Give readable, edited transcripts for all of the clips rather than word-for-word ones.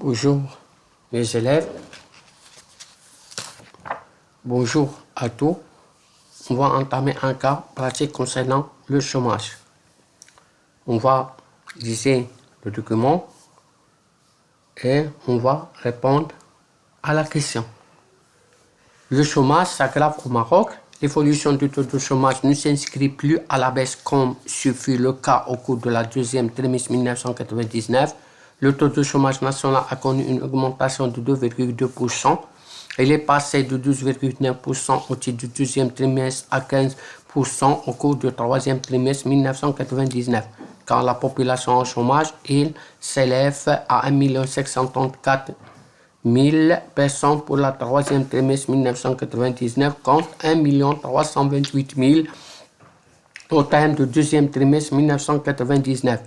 Bonjour mes élèves, bonjour à tous. On va entamer un cas pratique concernant le chômage. On va lire le document et on va répondre à la question. Le chômage s'aggrave au Maroc. L'évolution du taux de chômage ne s'inscrit plus à la baisse comme ce fut le cas au cours de la deuxième trimestre 1999. Le taux de chômage national a connu une augmentation de 2,2%. Il est passé de 12,9% au titre du deuxième trimestre à 15% au cours du troisième trimestre 1999. Quand la population en chômage, il s'élève à 1 734 000 personnes pour le troisième trimestre 1999 contre 1 328 000 au terme du deuxième trimestre 1999.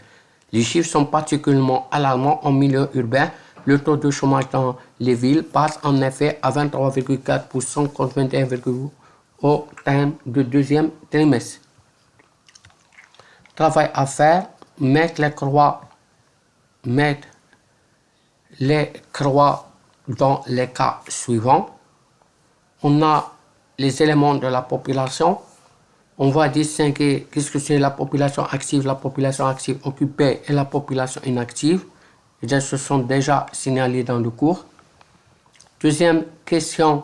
Les chiffres sont particulièrement alarmants en milieu urbain. Le taux de chômage dans les villes passe en effet à 23,4% contre 21,1% au terme du deuxième trimestre. Travail à faire, mettre les croix dans les cas suivants. On a les éléments de la population. On va distinguer qu'est-ce que c'est la population active occupée et la population inactive. Ils se sont déjà signalés dans le cours. Deuxième question,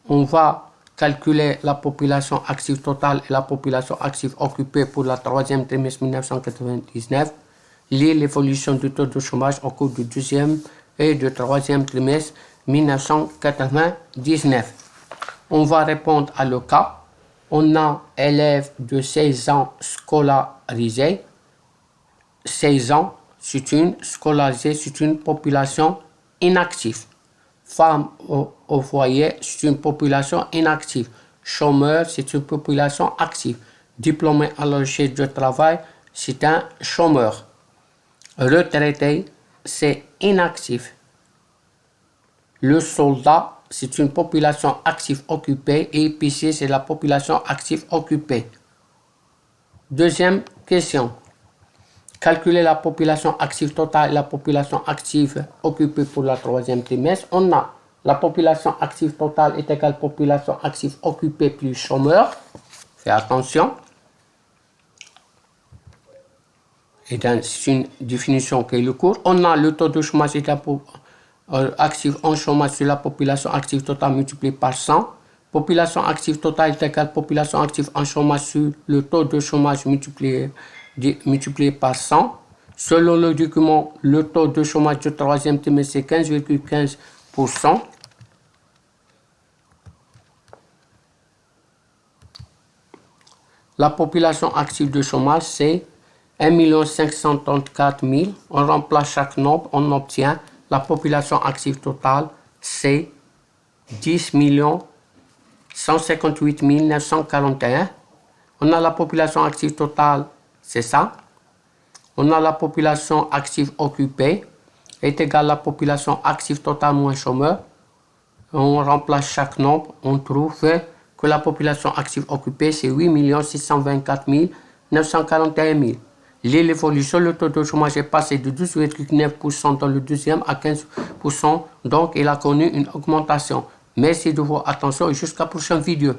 on va calculer la population active totale et la population active occupée pour le troisième trimestre 1999. Lire l'évolution du taux de chômage au cours du deuxième et du troisième trimestre 1999. On va répondre à le cas. On a élèves de 16 ans scolarisés. 16 ans, c'est une population inactive. Femmes au foyer, c'est une population inactive. Chômeur, c'est une population active. Diplômé à la recherche de travail, c'est un chômeur. Retraité, c'est inactif. Le soldat, c'est une population active occupée et épicier, c'est la population active occupée. Deuxième question. Calculer la population active totale et la population active occupée pour le troisième trimestre. On a la population active totale est égale population active occupée plus chômeur. Fais attention. Et c'est une définition qui est le cours. On a le taux de chômage active en chômage sur la population active totale multipliée par 100. Population active totale est égale population active en chômage sur le taux de chômage multiplié par 100. Selon le document, le taux de chômage du troisième trimestre c'est 15,15%. La population active de chômage c'est 1 534 000. On remplace chaque nombre, on obtient la population active totale, c'est 10 158 941. On a la population active totale, c'est ça. On a la population active occupée, est égale à la population active totale moins chômeur. On remplace chaque nombre, on trouve que la population active occupée, c'est 8 624 941 000. L'évolution, le taux de chômage est passé de 12,9% dans le deuxième à 15%, donc il a connu une augmentation. Merci de votre attention et jusqu'à la prochaine vidéo.